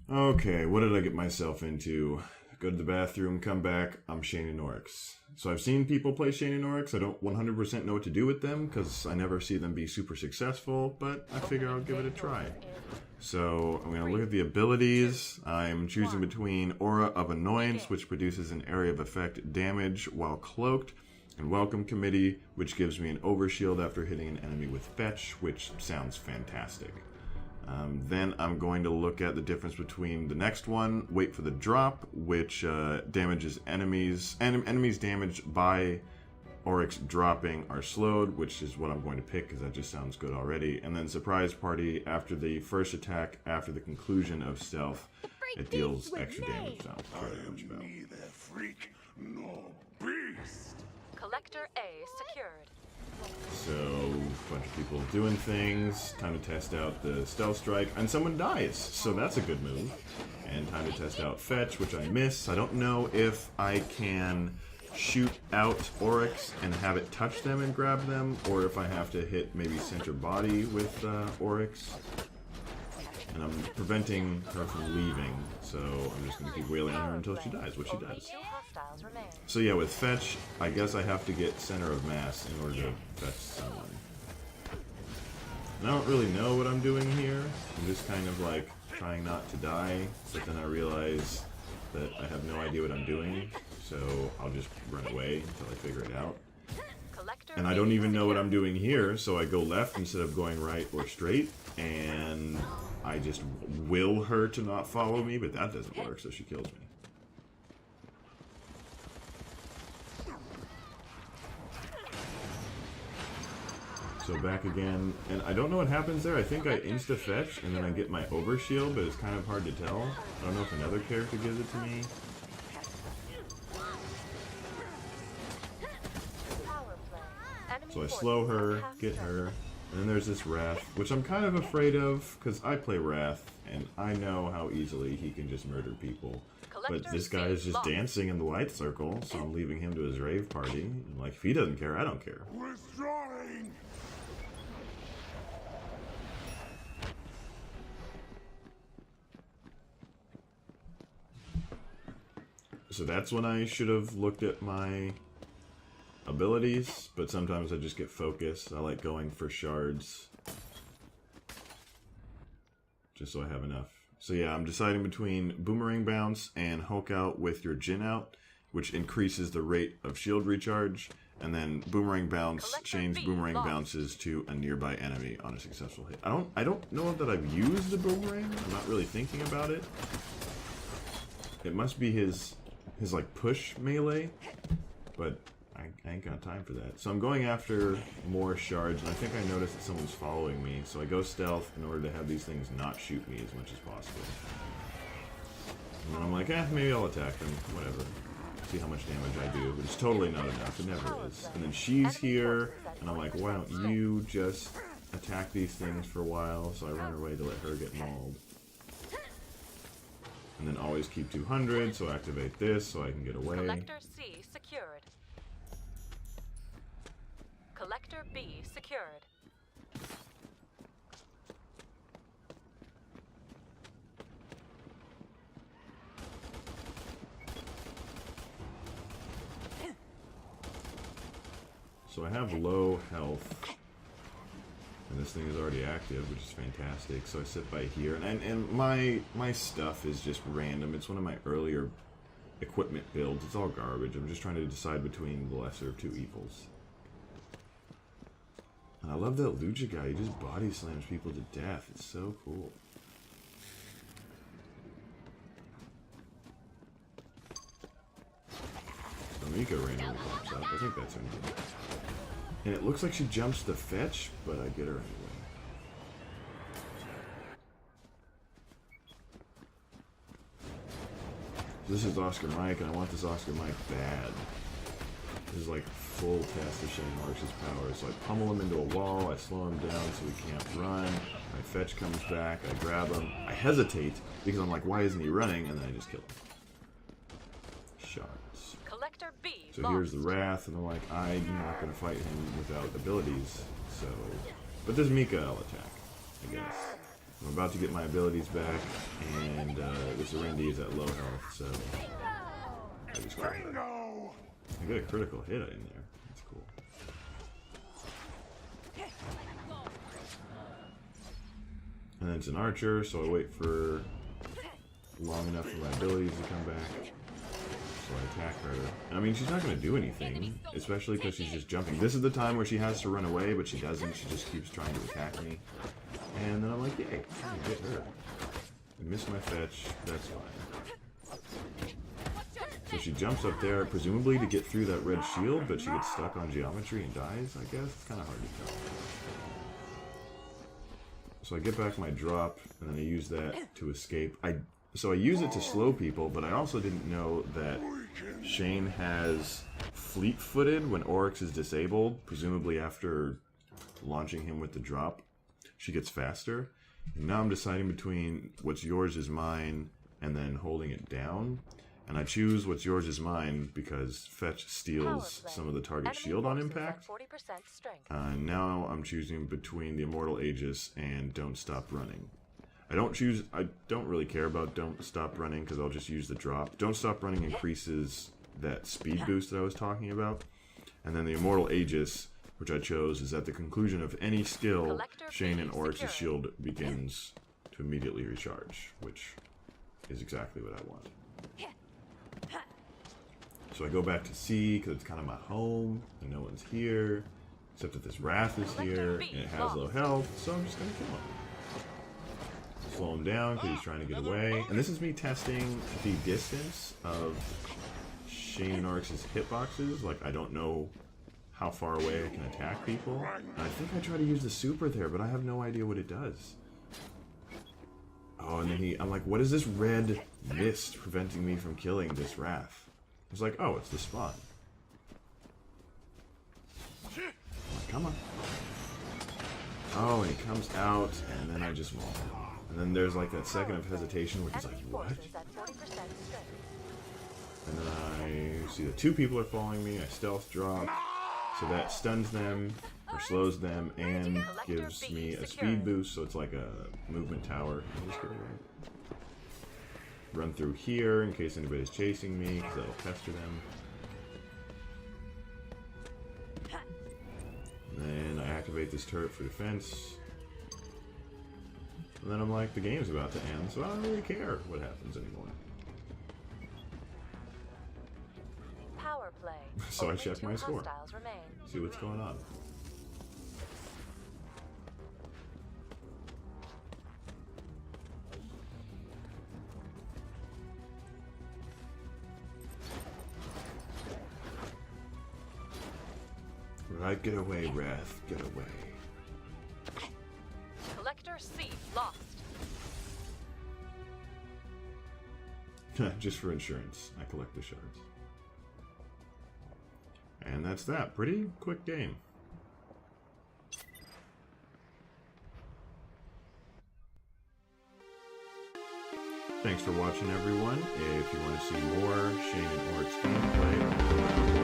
Okay, what did I get myself into? Go to the bathroom, come back, I'm Shayne and Aurox. So I've seen people play Shayne and Aurox. I don't 100% know what to do with them because I never see them be super successful, but I figure I'll give it a try. So I'm going to look at the abilities. I'm choosing between Aura of Annoyance, which produces an area of effect damage while cloaked, and Welcome Committee, which gives me an overshield after hitting an enemy with Fetch, which sounds fantastic. Then I'm going to look at the difference between the next one, Wait for the Drop, which damages enemies. Enemies damaged by Aurox dropping are slowed, which is what I'm going to pick because that just sounds good already. And then Surprise Party, after the first attack, after the conclusion of stealth, it deals extra damage. Sounds very much about. Neither freak nor beast. Collector A secured. So, a bunch of people doing things. Time to test out the Stealth Strike. And someone dies, so that's a good move. And time to test out Fetch, which I miss. I don't know if I can shoot out Aurox and have it touch them and grab them, or if I have to hit maybe center body with Aurox. And I'm preventing her from leaving, so I'm just going to keep wailing on her until she dies, which she does. So yeah, with Fetch, I guess I have to get center of mass in order to fetch someone. And I don't really know what I'm doing here. I'm just kind of like trying not to die, but then I realize that I have no idea what I'm doing, so I'll just run away until I figure it out. And I don't even know what I'm doing here, so I go left instead of going right or straight, and I just will her to not follow me, but that doesn't work, so she kills me. So back again, and I don't know what happens there. I think I insta-fetch, and then I get my overshield, but it's kind of hard to tell. I don't know if another character gives it to me. So I slow her, get her, and then there's this Wrath, which I'm kind of afraid of, because I play Wrath, and I know how easily he can just murder people. But this guy is just dancing in the white circle, so I'm leaving him to his rave party. And like, if he doesn't care, I don't care. Withdrawing. So that's when I should have looked at my abilities, but sometimes I just get focused. I like going for shards, just so I have enough. So yeah, I'm deciding between Boomerang Bounce and Hulk Out with your Jin Out, which increases the rate of shield recharge, and then Boomerang Bounce chains Boomerang Bounces to a nearby enemy on a successful hit. I don't know that I've used the Boomerang. I'm not really thinking about it. It must be his like push melee, but I ain't got time for that. So I'm going after more shards, and I think I noticed that someone's following me, so I go stealth in order to have these things not shoot me as much as possible. And then I'm like, maybe I'll attack them, whatever. See how much damage I do, but it's totally not enough. It never is. And then she's here, and I'm like, why don't you just attack these things for a while? So I run away to let her get mauled. And then always keep 200, so activate this so I can get away. Collector C secured. Collector B secured. So I have low health, and this thing is already active, which is fantastic. So I sit by here, and my stuff is just random. It's one of my earlier equipment builds. It's all garbage. I'm just trying to decide between the lesser of two evils. And I love that Lucha guy. He just body slams people to death. It's so cool. So Mika randomly pops up. I think that's him. And it looks like she jumps the fetch, but I get her anyway. This is Oscar Mike, and I want this Oscar Mike bad. This is like full test of Shayne and Aurox's power. So I pummel him into a wall, I slow him down so he can't run. My fetch comes back, I grab him. I hesitate because I'm like, why isn't he running? And then I just kill him. Shots. Collector B So here's the Wrath, and I'm like, I'm not going to fight him without abilities. So, but this Mika I'll attack, I guess. I'm about to get my abilities back, and this Randy is at low health, so I just killed her. Bingo! I got a critical hit in there. That's cool. And then it's an archer, so I wait for long enough for my abilities to come back. So I attack her. I mean, she's not going to do anything, especially because she's just jumping. This is the time where she has to run away, but she doesn't. She just keeps trying to attack me. And then I'm like, yay, I get her. I missed my fetch, that's fine. So she jumps up there, presumably to get through that red shield, but she gets stuck on geometry and dies, I guess. It's kind of hard to tell. So I get back my drop, and then I use that to escape. So I use it to slow people, but I also didn't know that Shayne has fleet-footed when Aurox is disabled, presumably after launching him with the drop. She gets faster. And now I'm deciding between what's yours is mine and then holding it down. And I choose what's yours is mine because Fetch steals some of the target shield on impact. 40% strength. Now I'm choosing between the Immortal Aegis and Don't Stop Running. I don't really care about Don't Stop Running because I'll just use the drop. Don't Stop Running increases that speed boost that I was talking about. And then the Immortal Aegis, which I chose, is at the conclusion of any skill, Shayne and Aurox's shield begins to immediately recharge, which is exactly what I want. So I go back to C because it's kind of my home and no one's here, except that this Wrath is here and it has low health, so I'm just going to kill him. Slow him down because he's trying to get away. And this is me testing the distance of Shayne and Aurox's hitboxes. Like, I don't know how far away I can attack people. And I think I try to use the super there, but I have no idea what it does. Oh, and then I'm like, what is this red mist preventing me from killing this Wrath? I was like, oh, it's the spawn. I'm like, come on. Oh, and he comes out, and then I just won't. And then there's like that second of hesitation, which is like, what? And then I see that two people are following me. I stealth drop. So that stuns them, or slows them, and gives me a speed boost, so it's like a movement tower. Just get away. Run through here in case anybody's chasing me, because that'll pester them. And then I activate this turret for defense. And then I'm like, the game's about to end, so I don't really care what happens anymore. Power play. So I check Only my 2 score. hostiles remain. See what's going on. Right, get away, Wrath. Get away. Collector C lost. Just for insurance, I collect the shards. And that's that. Pretty quick game. Thanks for watching, everyone. If you want to see more Shayne and Aurox gameplay,